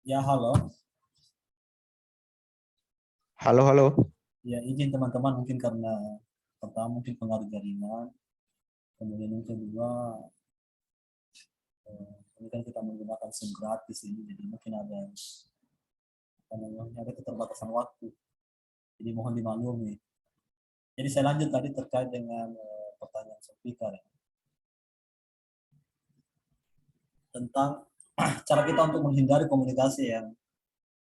Ya, halo. Halo, halo. Ya, izin teman-teman mungkin karena pertama mungkin pengaruh jaringan, kemudian yang kedua ini kan kita menggunakan SIM gratis ini, jadi mungkin ada apa namanya, ada keterbatasan waktu. Jadi mohon dimaklumi. Jadi saya lanjut tadi terkait dengan pertanyaan Sofika ya, tentang cara kita untuk menghindari komunikasi yang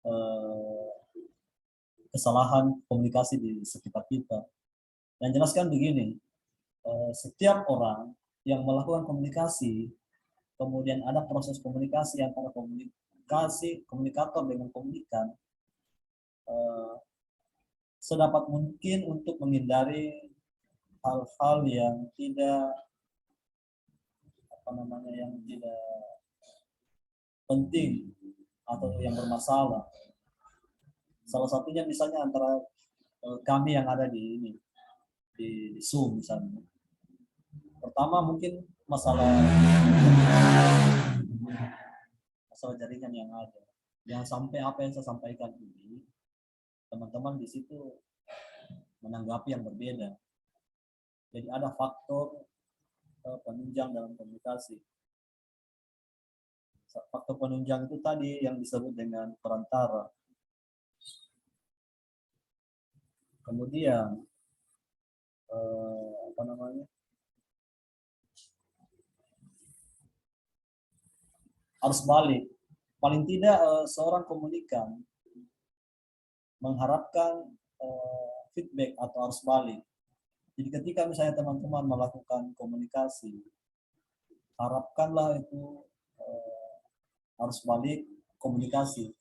eh, kesalahan komunikasi di sekitar kita. Yang jelaskan begini, setiap orang yang melakukan komunikasi, kemudian ada proses komunikasi antara komunikator dengan komunikan, sedapat mungkin untuk menghindari hal-hal yang tidak yang tidak penting atau yang bermasalah. Salah satunya misalnya antara kami yang ada di Zoom misalnya. Pertama mungkin masalah jaringan yang ada. Yang sampai apa yang saya sampaikan ini, teman-teman di situ menanggapi yang berbeda. Jadi ada faktor penunjang dalam komunikasi. Faktor penunjang itu tadi yang disebut dengan perantara. Kemudian arus balik. Paling tidak seorang komunikan mengharapkan feedback atau arus balik. Jadi ketika misalnya teman-teman melakukan komunikasi, harapkanlah itu arus balik komunikasi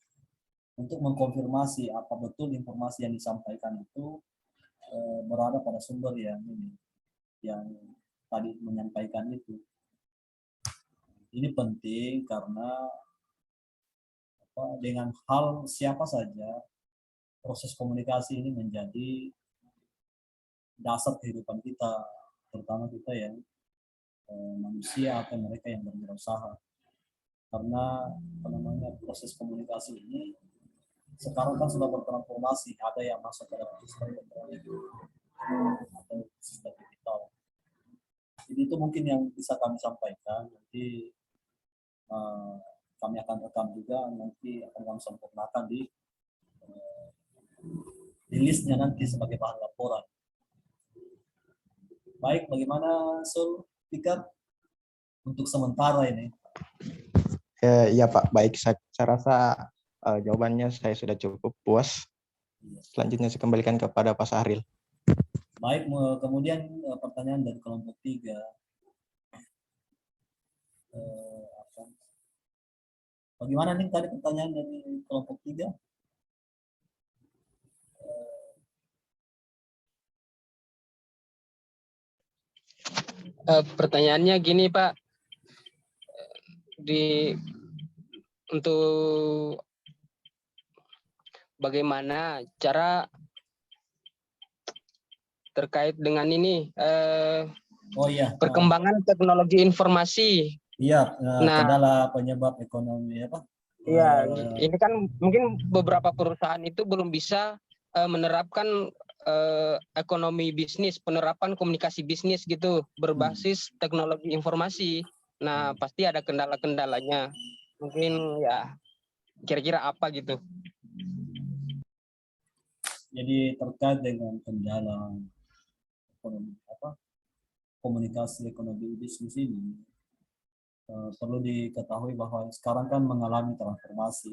untuk mengkonfirmasi apa betul informasi yang disampaikan itu berada pada sumber yang tadi menyampaikan itu. Ini penting karena dengan hal siapa saja proses komunikasi ini menjadi dasar kehidupan kita, terutama kita yang manusia atau mereka yang berwirausaha. Karena proses komunikasi ini sekarang kan sudah bertransformasi, ada yang masuk ke dalam sistem elektronik atau sistem digital. Jadi itu mungkin yang bisa kami sampaikan. Nanti kami akan rekam juga, nanti akan kami sempurnakan di listnya nanti sebagai bahan laporan. Baik, bagaimana Sul, Fikar? Untuk sementara ini. Ya Pak, baik. Saya rasa jawabannya saya sudah cukup puas. Selanjutnya saya kembalikan kepada Pak Sahril. Baik, kemudian pertanyaan dari kelompok 3. Bagaimana nih tadi pertanyaan dari kelompok 3? Pertanyaannya gini Pak, untuk bagaimana cara terkait dengan ini perkembangan teknologi informasi. Iya, kendala penyebab ekonomi apa? Iya, ini kan mungkin beberapa perusahaan itu belum bisa menerapkan ekonomi bisnis, penerapan komunikasi bisnis gitu berbasis teknologi informasi. Nah, pasti ada kendala-kendalanya. Mungkin ya kira-kira apa gitu. Jadi terkait dengan kendala ekonomi komunikasi ekonomi bisnis ini, perlu diketahui bahwa sekarang kan mengalami transformasi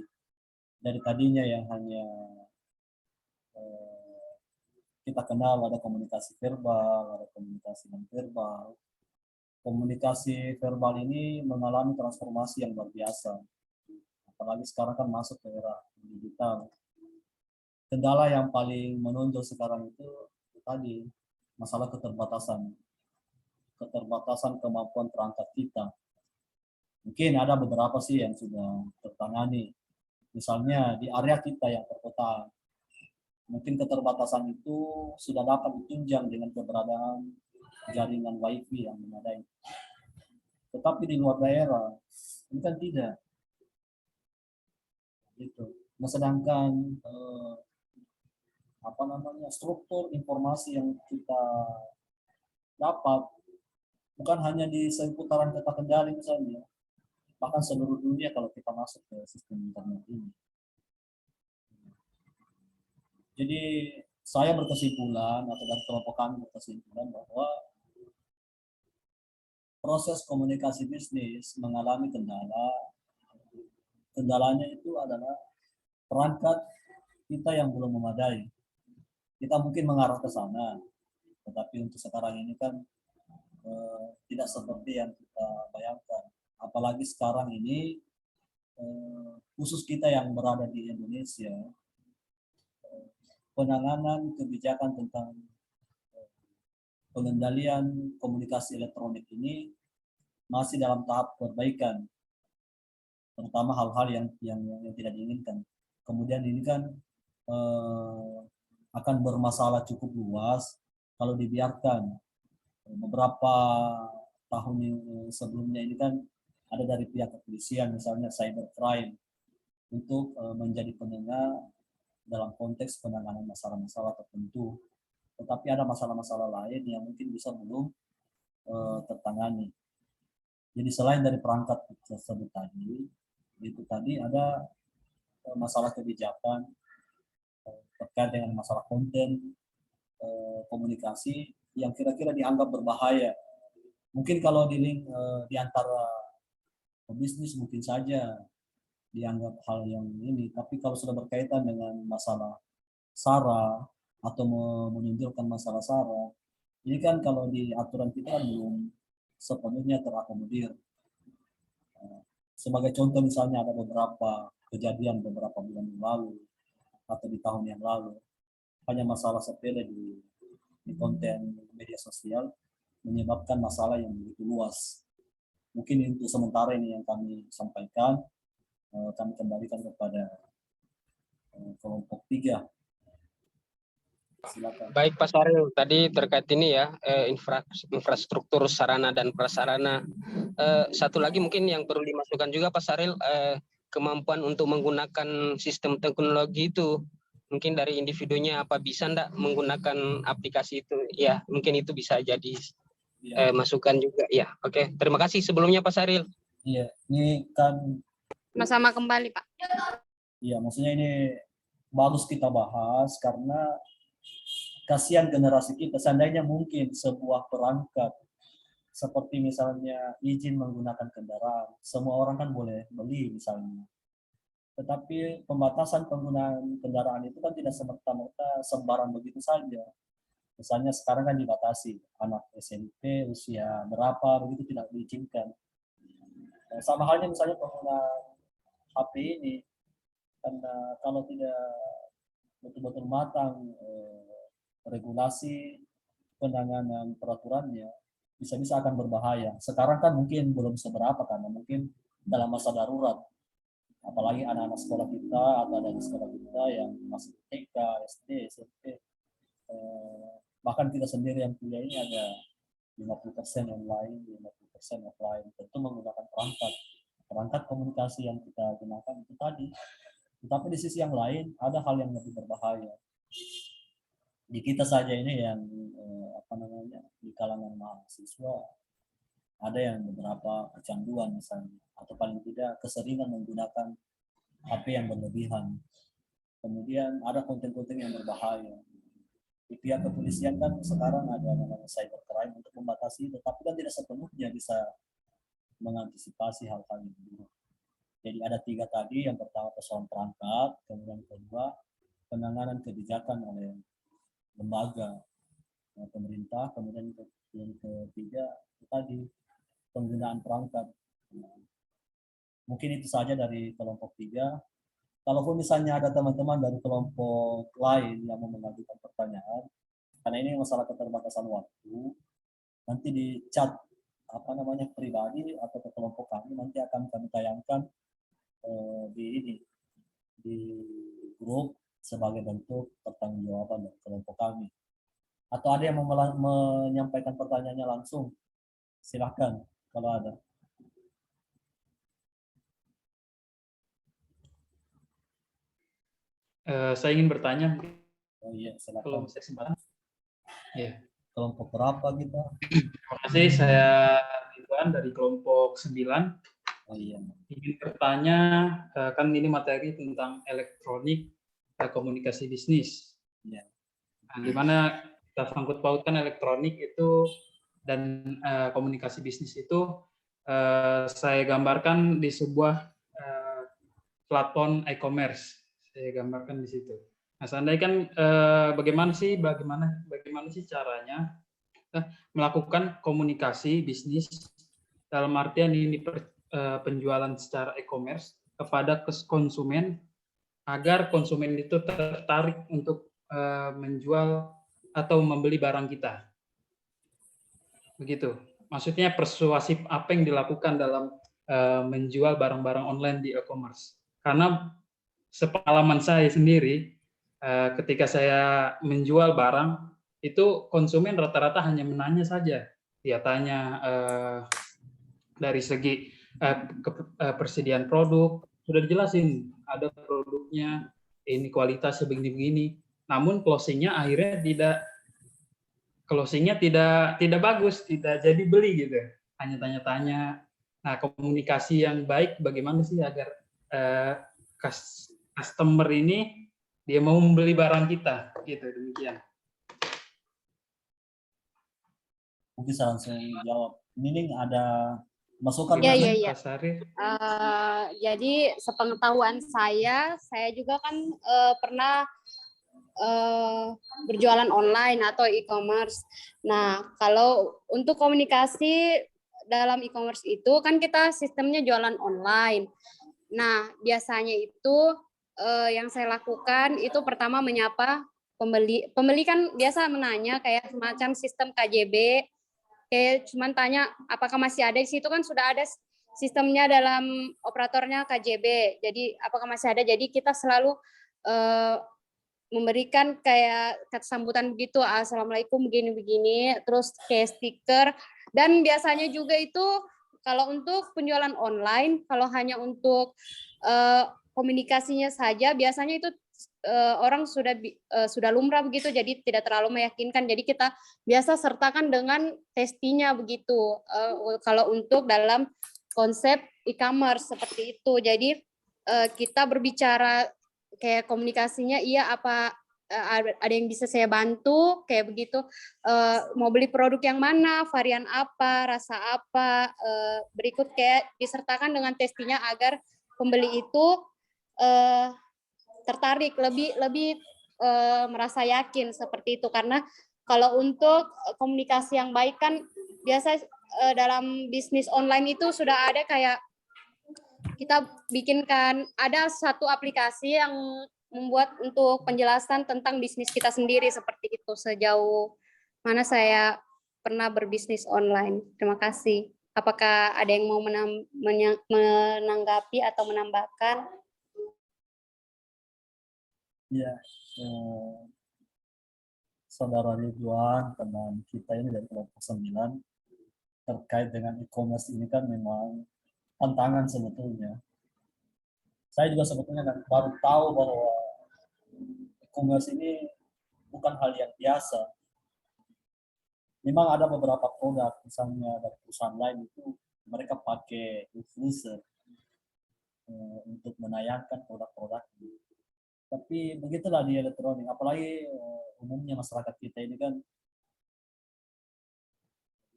dari tadinya yang hanya kita kenal ada komunikasi verbal, ada komunikasi non verbal. Komunikasi verbal ini mengalami transformasi yang luar biasa, apalagi sekarang kan masuk ke era digital. Kendala yang paling menonjol sekarang itu tadi masalah keterbatasan kemampuan perangkat kita. Mungkin ada beberapa sih yang sudah tertangani. Misalnya di area kita yang perkotaan, mungkin keterbatasan itu sudah dapat ditunjang dengan keberadaan jaringan wifi yang memadai. Tetapi di luar daerah, ini kan tidak. Itu. Nah, sedangkan struktur informasi yang kita dapat bukan hanya di seputaran kota Kendari misalnya, bahkan seluruh dunia kalau kita masuk ke sistem internet ini. Jadi saya berkesimpulan atau dari kelompok kami berkesimpulan bahwa proses komunikasi bisnis mengalami kendala. Kendalanya itu adalah perangkat kita yang belum memadai. Kita mungkin mengarah ke sana, tetapi untuk sekarang ini kan tidak seperti yang kita bayangkan. Apalagi sekarang ini khusus kita yang berada di Indonesia, penanganan kebijakan tentang pengendalian komunikasi elektronik ini masih dalam tahap perbaikan, terutama hal-hal yang tidak diinginkan. Kemudian ini kan akan bermasalah cukup luas kalau dibiarkan. Beberapa tahun sebelumnya ini kan ada dari pihak kepolisian misalnya cybercrime untuk menjadi penengah dalam konteks penanganan masalah-masalah tertentu. Tetapi ada masalah-masalah lain yang mungkin bisa belum tertangani. Jadi selain dari perangkat tersebut tadi, itu tadi ada masalah kebijakan terkait dengan masalah konten komunikasi yang kira-kira dianggap berbahaya. Mungkin kalau di antara bisnis mungkin saja dianggap hal yang ini, tapi kalau sudah berkaitan dengan masalah SARA atau menunjukkan masalah SARA, ini kan kalau di aturan kita kan belum sepenuhnya terakomodir. Sebagai contoh misalnya ada beberapa kejadian beberapa bulan yang lalu atau di tahun yang lalu, hanya masalah sepele di konten media sosial menyebabkan masalah yang begitu luas. Mungkin untuk sementara ini yang kami sampaikan, kami kembalikan kepada kelompok 3. Silakan. Baik Pak Saril, tadi terkait ini ya infrastruktur sarana dan prasarana. Satu lagi mungkin yang perlu dimasukkan juga Pak Saril, kemampuan untuk menggunakan sistem teknologi itu. Mungkin dari individunya apa bisa enggak menggunakan aplikasi itu? Ya, mungkin itu bisa jadi masukan juga. Ya, oke. Terima kasih sebelumnya Pak Saril. Iya, ini kan Sama-sama kembali Pak. iya, maksudnya ini bagus kita bahas karena kasihan generasi kita. Seandainya mungkin sebuah perangkat seperti misalnya izin menggunakan kendaraan, semua orang kan boleh beli misalnya. Tetapi pembatasan penggunaan kendaraan itu kan tidak semerta-merta sembarang begitu saja. Misalnya sekarang kan dibatasi, anak SMP usia berapa begitu tidak diizinkan. Sama halnya misalnya penggunaan HP ini, karena kalau tidak betul-betul matang regulasi penanganan peraturannya, bisa-bisa akan berbahaya. Sekarang kan mungkin belum seberapa karena mungkin dalam masa darurat, apalagi anak-anak sekolah kita atau dari sekolah kita yang masih TK, SD, SMP, bahkan kita sendiri yang kuliah ini ada 50% online, 50% offline, tentu menggunakan perangkat komunikasi yang kita gunakan itu tadi. Tetapi di sisi yang lain ada hal yang lebih berbahaya. Di kita saja ini yang di kalangan mahasiswa ada yang beberapa kecanduan misalnya, atau paling tidak keseringan menggunakan HP yang berlebihan. Kemudian ada konten-konten yang berbahaya. Di pihak kepolisian kan sekarang ada namanya cybercrime untuk membatasi, tetapi kan tidak sepenuhnya bisa mengantisipasi hal-hal ini. Jadi ada 3 tadi, yang pertama persoalan perangkat, kemudian kedua penanganan kebijakan oleh lembaga pemerintah, kemudian yang ketiga tadi penggunaan perangkat. Mungkin itu saja dari kelompok 3. Kalaupun misalnya ada teman-teman dari kelompok lain yang mau mengajukan pertanyaan, karena ini masalah keterbatasan waktu, nanti di chat pribadi atau ke kelompok kami, nanti akan kami tayangkan di grup sebagai bentuk pertanggungjawaban dari kelompok kami. Atau ada yang mau menyampaikan pertanyaannya langsung, silakan kalau ada. saya ingin bertanya, Oh iya, kalau silakan. masih kesempatan. Ya, Kelompok berapa kita? terima kasih. Saya Ridwan dari kelompok 9. Oh iya. Ingin bertanya, kan ini materi tentang elektronik komunikasi bisnis. Iya. Nah, di mana kita sangkut pautkan elektronik itu dan komunikasi bisnis itu, saya gambarkan di sebuah platform e-commerce. Saya gambarkan di situ. Nah, seandainya kan bagaimana sih caranya melakukan komunikasi bisnis dalam artian ini penjualan secara e-commerce kepada konsumen agar konsumen itu tertarik untuk menjual atau membeli barang kita. Begitu. Maksudnya persuasif apa yang dilakukan dalam menjual barang-barang online di e-commerce. Karena sepengalaman saya sendiri, ketika saya menjual barang, itu konsumen rata-rata hanya menanya saja. Dia tanya dari segi persediaan produk, sudah dijelasin, ada produknya, ini kualitasnya begini-begini. Namun closingnya akhirnya tidak bagus, tidak jadi beli gitu. Hanya tanya-tanya. Nah, komunikasi yang baik bagaimana sih agar customer ini dia mau membeli barang kita, gitu. Demikian. Mungkin saya langsung jawab. Ini ada masukan? Iya, Gimana, iya, iya. Pak Sari? Jadi sepengetahuan saya juga kan pernah berjualan online atau e-commerce. Nah, kalau untuk komunikasi dalam e-commerce itu kan kita sistemnya jualan online. Nah, biasanya itu yang saya lakukan itu pertama menyapa pembeli. Pembeli kan biasa menanya kayak semacam sistem KJB, kayak cuman tanya apakah masih ada. Di situ kan sudah ada sistemnya dalam operatornya KJB. Jadi apakah masih ada? Jadi kita selalu memberikan kayak kata sambutan begitu, assalamualaikum begini-begini, terus kayak stiker. Dan biasanya juga itu kalau untuk penjualan online, kalau hanya untuk komunikasinya saja, biasanya itu orang sudah lumrah begitu, jadi tidak terlalu meyakinkan. Jadi kita biasa sertakan dengan testinya begitu. Kalau untuk dalam konsep e-commerce seperti itu, jadi kita berbicara kayak komunikasinya, iya apa ada yang bisa saya bantu kayak begitu, mau beli produk yang mana, varian apa, rasa apa, berikut kayak disertakan dengan testinya agar pembeli itu tertarik, lebih merasa yakin seperti itu. Karena kalau untuk komunikasi yang baik kan biasa dalam bisnis online itu sudah ada kayak kita bikinkan ada satu aplikasi yang membuat untuk penjelasan tentang bisnis kita sendiri seperti itu, sejauh mana saya pernah berbisnis online. Terima kasih. Apakah ada yang mau menanggapi atau menambahkan? Ya, Saudara Ridwan, teman kita ini dari kelompok 9, terkait dengan e-commerce ini kan memang tantangan sebetulnya. Saya juga sebetulnya baru tahu bahwa e-commerce ini bukan hal yang biasa. Memang ada beberapa produk, misalnya dari perusahaan lain itu mereka pakai influencer untuk menayangkan produk-produk. Tapi begitulah di elektronik, apalagi umumnya masyarakat kita ini kan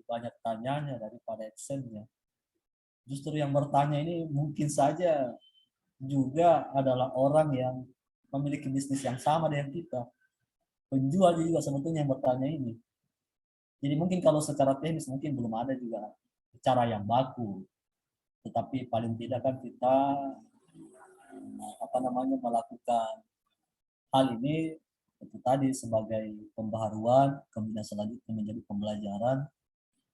banyak tanyanya daripada actionnya. Justru yang bertanya ini mungkin saja juga adalah orang yang memiliki bisnis yang sama dengan kita. Penjual juga sebetulnya yang bertanya ini. Jadi mungkin kalau secara teknis mungkin belum ada juga cara yang baku. Tetapi paling tidak kan kita melakukan hal ini itu tadi sebagai pembaharuan, kemudian selanjutnya menjadi pembelajaran,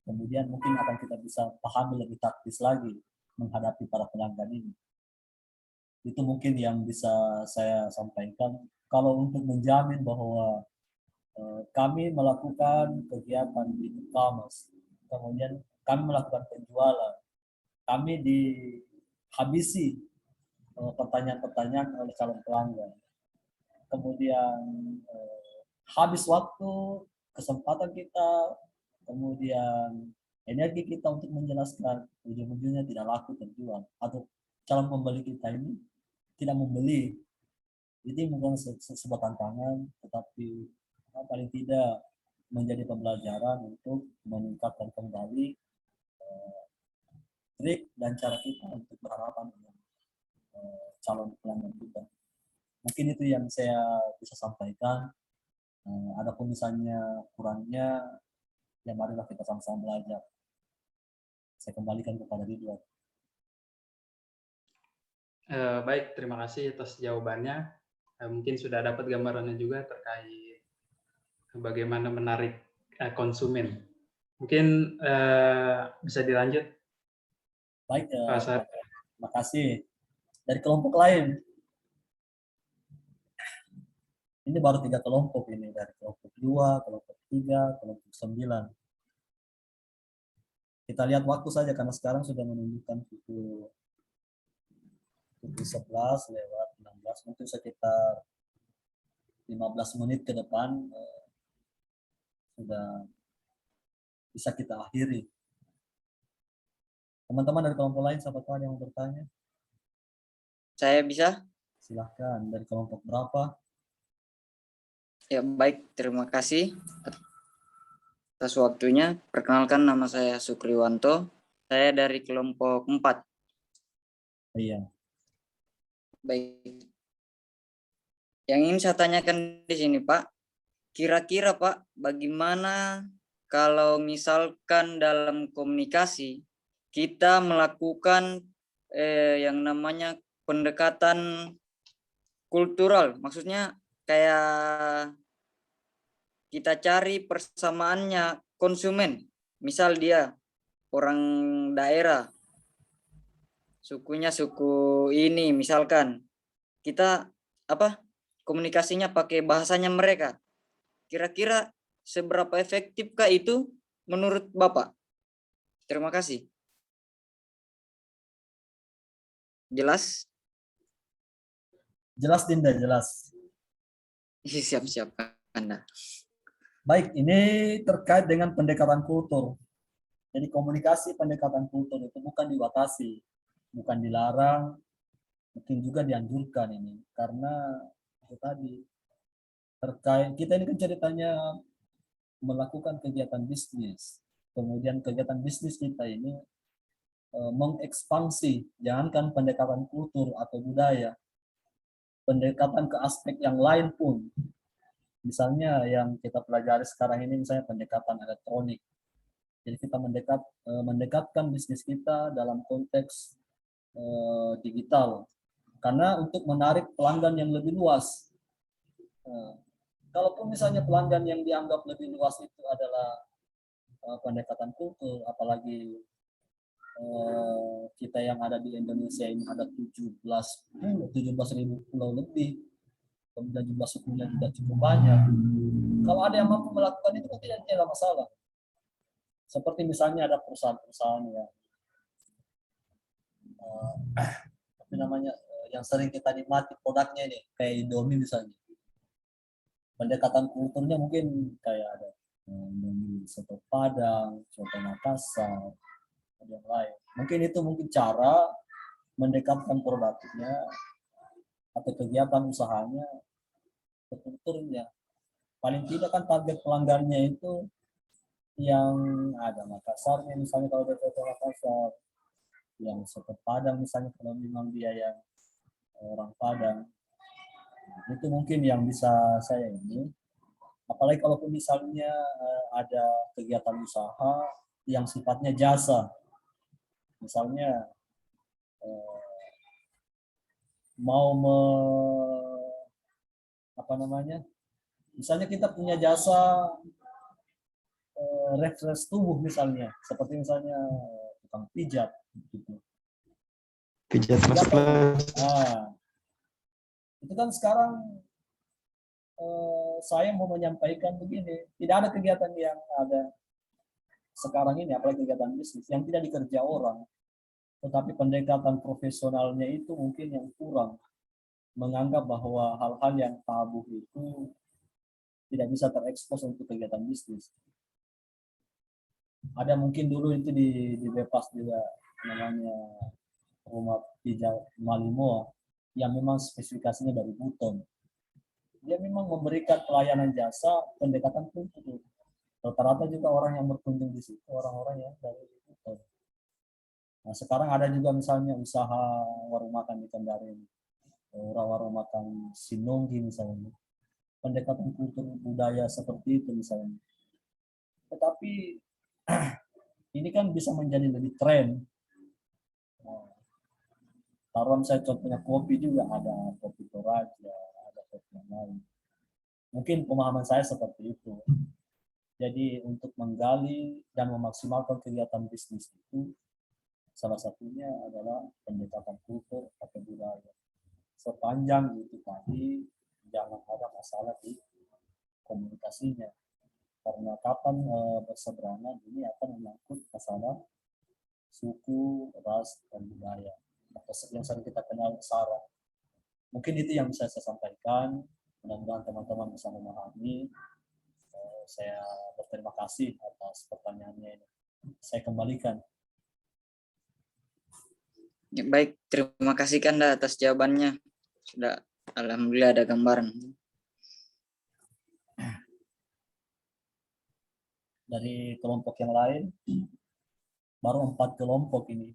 kemudian mungkin akan kita bisa pahami lebih taktis lagi menghadapi para pelanggan ini. Itu mungkin yang bisa saya sampaikan. Kalau untuk menjamin bahwa kami melakukan kegiatan di e-commerce, kemudian kami melakukan penjualan, kami dihabisi pertanyaan-pertanyaan oleh calon pelanggan. kemudian habis waktu, kesempatan kita, kemudian energi kita untuk menjelaskan, ujung-ujungnya tidak laku terjual, atau calon pembeli kita ini tidak membeli. Ini bukan sebuah tantangan, tetapi paling tidak menjadi pembelajaran untuk meningkatkan kembali trik dan cara kita untuk berhadapan dengan calon pelanggan kita. Mungkin itu yang saya bisa sampaikan. Adapun misalnya kurangnya, ya marilah kita sama-sama belajar. Saya kembalikan kepada Ridwan. Baik, terima kasih atas jawabannya. Mungkin sudah dapat gambarannya juga terkait bagaimana menarik konsumen. Mungkin bisa dilanjut. Baik, Pak Sar. terima kasih. Dari kelompok lain, ini baru 3 kelompok ini, dari kelompok 2, kelompok 3, kelompok 9. Kita lihat waktu saja karena sekarang sudah menunjukkan pukul 11 lewat 16, mungkin sekitar 15 menit ke depan sudah bisa kita akhiri. Teman-teman dari kelompok lain, siapa tahu yang mau bertanya? Saya bisa? Silahkan, dari kelompok berapa? Ya, baik. Terima kasih atas waktunya. Perkenalkan, nama saya Sukriwanto. Saya dari kelompok 4. Iya. Baik. Yang ingin saya tanyakan di sini, Pak, kira-kira Pak, bagaimana kalau misalkan dalam komunikasi kita melakukan yang namanya pendekatan kultural, maksudnya kayak kita cari persamaannya konsumen, misal dia orang daerah, sukunya suku ini, misalkan kita komunikasinya pakai bahasanya mereka. Kira-kira seberapa efektifkah itu menurut Bapak? Terima kasih. Jelas? Jelas Dinda, jelas. Siap-siap Anda. Baik, ini terkait dengan pendekatan kultur. Jadi komunikasi pendekatan kultur itu bukan dibatasi, bukan dilarang, mungkin juga dianjurkan ini. Karena itu tadi, terkait kita ini kan ceritanya melakukan kegiatan bisnis. Kemudian kegiatan bisnis kita ini mengekspansi, jangankan pendekatan kultur atau budaya, pendekatan ke aspek yang lain pun. Misalnya yang kita pelajari sekarang ini misalnya pendekatan elektronik. Jadi kita mendekatkan bisnis kita dalam konteks digital. Karena untuk menarik pelanggan yang lebih luas. Kalaupun misalnya pelanggan yang dianggap lebih luas itu adalah pendekatan kultur, apalagi kita yang ada di Indonesia ini ada 17.000 pulau lebih, kemudian jumlah sukunya juga cukup banyak. Kalau ada yang mampu melakukan itu tidak ada masalah. Seperti misalnya ada perusahaan-perusahaan yang sering kita nikmati produknya ini, kayak Indomie misalnya. Pendekatan kulturnya mungkin kayak ada soto Padang, soto Makassar, yang lain. Mungkin itu cara mendekatkan produknya atau kegiatan usahanya ke kulturnya. Paling tidak kan target pelanggannya itu yang ada Makassarnya, misalnya kalau ada soto Makassar, yang soto Padang misalnya kalau memang dia yang orang Padang. Itu mungkin yang bisa saya ini. Apalagi kalau misalnya ada kegiatan usaha yang sifatnya jasa. Misalnya misalnya kita punya jasa refresh tubuh misalnya, seperti misalnya tukang pijat gitu. Pijat plus. Itu kan sekarang saya mau menyampaikan begini, tidak ada kegiatan yang ada sekarang ini, apalagi kegiatan bisnis yang tidak dikerja orang, tetapi pendekatan profesionalnya itu mungkin yang kurang. menganggap bahwa hal-hal yang tabu itu tidak bisa terekspos untuk kegiatan bisnis. Ada mungkin dulu itu di Bepas juga namanya rumah pijat Malimo yang memang spesifikasinya dari Buton. Dia memang memberikan pelayanan jasa pendekatan kultur. Rata-rata juga orang yang berkunjung di situ orang-orang yang dari Buton. Nah, sekarang ada juga misalnya usaha warung makan di Kendari, warung makan Sinonggi misalnya. Pendekatan kultur budaya seperti itu misalnya. Tetapi ini kan bisa menjadi lebih tren. Nah, taruhan saya contohnya kopi juga ada kopi Toraja, ada kopi yang lain. Mungkin pemahaman saya seperti itu. Jadi untuk menggali dan memaksimalkan kegiatan bisnis itu salah satunya adalah pendekatan kultur atau budaya. Sepanjang itu tadi jangan ada masalah di komunikasinya. Karena kapan berseberangan ini akan menyangkut masalah suku, ras, dan budaya. Atau yang sering kita kenal SARA. Mungkin itu yang bisa saya sampaikan. Mudah-mudahan teman-teman bisa memahami. Saya berterima kasih atas pertanyaannya ini. Saya kembalikan. Ya, baik, terima kasih Kanda atas jawabannya. Sudah, alhamdulillah ada gambaran. Dari kelompok yang lain, baru 4 kelompok ini.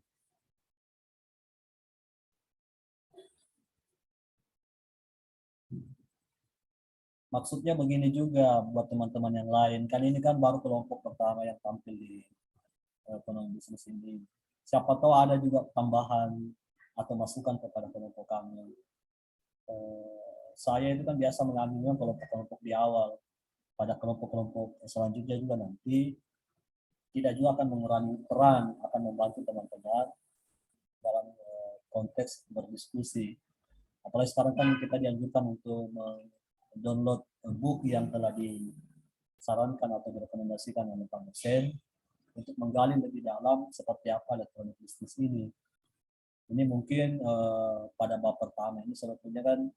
Maksudnya begini juga buat teman-teman yang lain. Kan ini kan baru kelompok pertama yang tampil di ekonomi bisnis ini. Siapa tahu ada juga tambahan atau masukan kepada kelompok kami. Saya itu kan biasa mengambil kelompok-kelompok di awal. Pada kelompok-kelompok selanjutnya juga nanti tidak juga akan mengurangi peran, akan membantu teman-teman dalam konteks berdiskusi. Apalagi sekarang kan kita dianjurkan untuk download buku yang telah disarankan atau direkomendasikan oleh Pak Mesin untuk menggali lebih dalam seperti apa elektronik bisnis ini. Ini mungkin pada bab pertama ini sebetulnya kan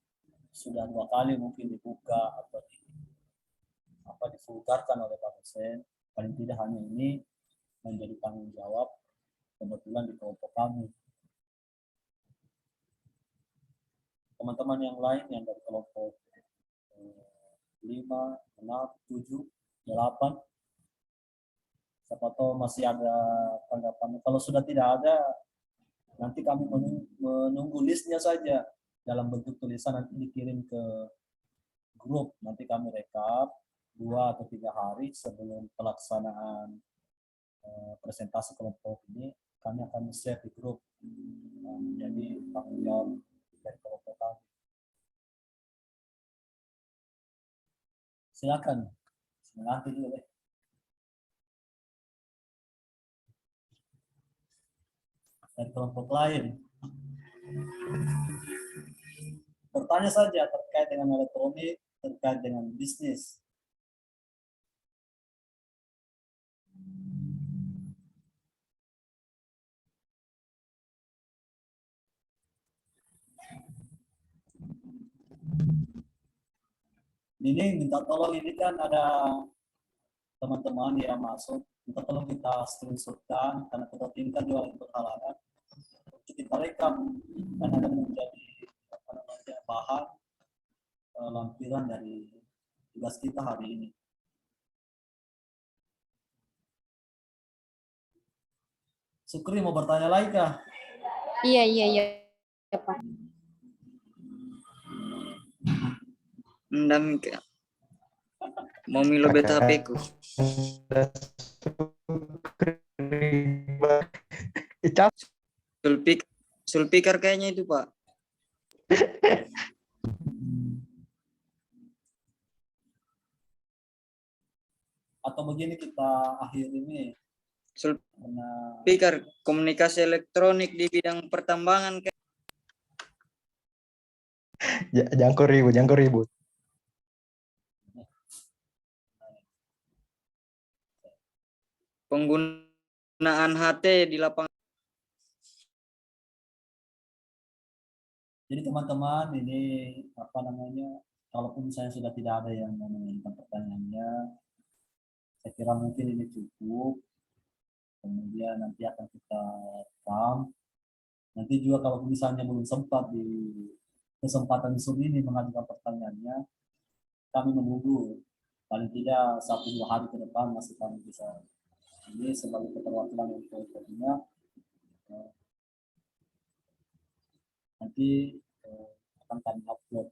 sudah 2 kali mungkin dibuka atau divulgarkan oleh Pak Mesin. Paling tidak hanya ini menjadi tanggung jawab kebetulan di kelompok kami. Teman-teman yang lain yang dari kelompok 5, 6, 7, 8. Siapa tahu masih ada tanggapan. Kalau sudah tidak ada, nanti kami menunggu listnya saja dalam bentuk tulisan nanti dikirim ke grup. Nanti kami rekap 2 atau 3 hari sebelum pelaksanaan presentasi kelompok ini, kami akan share di grup. Jadi tanggung jawab dari kelompok kami. Silakan. Nanti dulu deh. Dari kelompok lain. Bertanya saja terkait dengan elektronik, terkait dengan bisnis. Ini minta tolong, ini kan ada teman-teman yang masuk, minta tolong kita screenshotkan karena kita tinggal juga untuk halangan untuk kita rekam dan akan menjadi bahan lampiran dari tugas kita hari ini. Sukri mau bertanya lagi kah? Iya, Pak. Mau milo beta HP ku. Sulpikar kayaknya itu, Pak. Atau begini kita akhir ini. Sulpikar komunikasi elektronik di bidang pertambangan. Jangkau ribut. Penggunaan HT di lapangan. Jadi teman-teman ini apa namanya, kalaupun misalnya sudah tidak ada yang mau mengajukan pertanyaannya, saya kira mungkin ini cukup. Kemudian nanti akan kita rekam. Nanti juga kalau misalnya belum sempat di kesempatan Zoom ini mengajukan pertanyaannya, kami menunggu paling tidak 1-2 hari ke depan masih kami bisa ini sebagai keterwakilan untuk koordinat. Nanti akan kami upload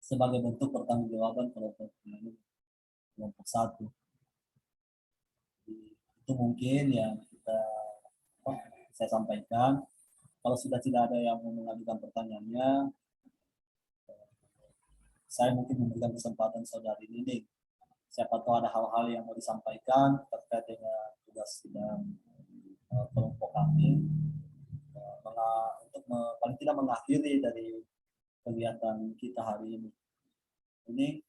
sebagai bentuk pertanggungjawaban kelompok satu. Itu mungkin yang saya sampaikan. Kalau sudah tidak ada yang mau mengajukan pertanyaannya, saya mungkin memberikan kesempatan saudari Nining. Siapa tahu ada hal-hal yang mau disampaikan terkait dengan tugas sidang kelompok kami, untuk paling tidak mengakhiri dari kegiatan kita hari ini. Ini.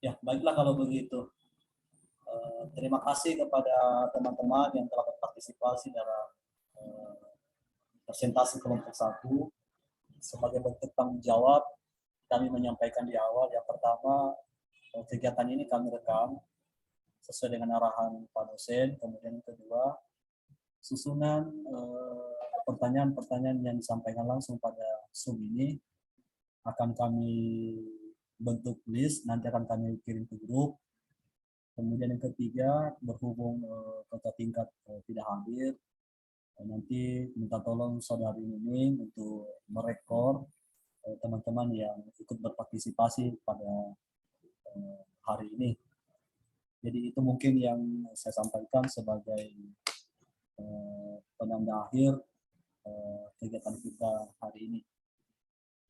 Ya, baiklah kalau begitu. Terima kasih kepada teman-teman yang telah berpartisipasi dalam presentasi kelompok 1. Sebagai bentuk tanggung jawab, kami menyampaikan di awal, yang pertama, kegiatan ini kami rekam sesuai dengan arahan Pak dosen. Kemudian yang kedua, susunan pertanyaan-pertanyaan yang disampaikan langsung pada Zoom ini akan kami bentuk list, nanti akan kami kirim ke grup. Kemudian yang ketiga, berhubung kakak tingkat tidak hadir, nanti minta tolong saudari Nining untuk merekor teman-teman yang ikut berpartisipasi pada hari ini. Jadi itu mungkin yang saya sampaikan sebagai penanda akhir kegiatan kita hari ini.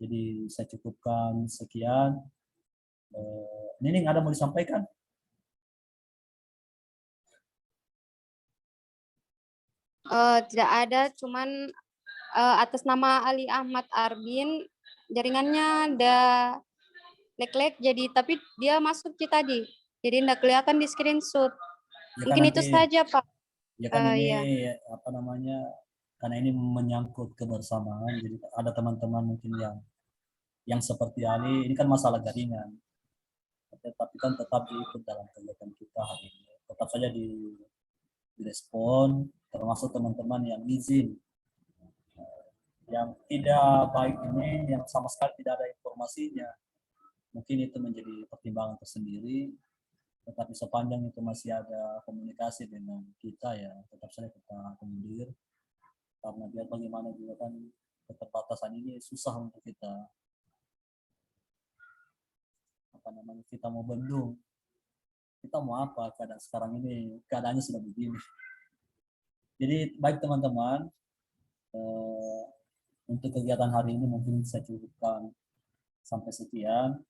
Jadi saya cukupkan sekian. Nining ada mau disampaikan? Tidak ada, cuman atas nama Ali Ahmad Arbin, jaringannya ada lag-lag, jadi tapi dia masuk tadi, jadi tidak kelihatan di screenshot. Ya, Mungkin itu saja, Pak. Ya kan ini Ya. apa namanya? Karena ini menyangkut kebersamaan, jadi ada teman-teman mungkin yang seperti Ali, ini kan masalah jaringan. Tapi kan tetap diikut dalam kegiatan kita hari ini. Tetap saja direspon, termasuk teman-teman yang izin. Yang tidak baik ini, yang sama sekali tidak ada informasinya. Mungkin itu menjadi pertimbangan tersendiri, tetapi sepanjang itu masih ada komunikasi dengan kita, ya tetap saja kita akomodir. Karena biar bagaimana juga kan keterbatasan ini susah untuk kita kita mau bendung, kita mau apa, keadaan sekarang ini keadaannya sudah begini. Jadi baik teman-teman, untuk kegiatan hari ini mungkin saya cukupkan sampai sekian.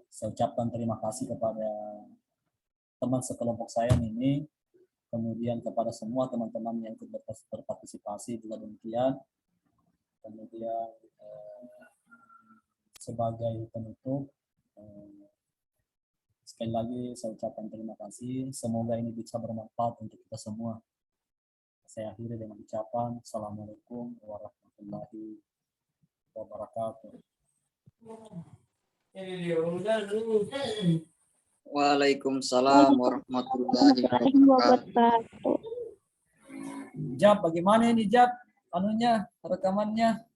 Saya ucapkan terima kasih kepada teman sekelompok saya ini, kemudian kepada semua teman-teman yang ikut berpartisipasi juga demikian. Kemudian sebagai penutup, sekali lagi saya ucapkan terima kasih. Semoga ini bisa bermanfaat untuk kita semua. Saya akhiri dengan ucapan Assalamualaikum warahmatullahi wabarakatuh. Waalaikumsalam warahmatullahi wabarakatuh. Jab, bagaimana ini Jab? Rekamannya?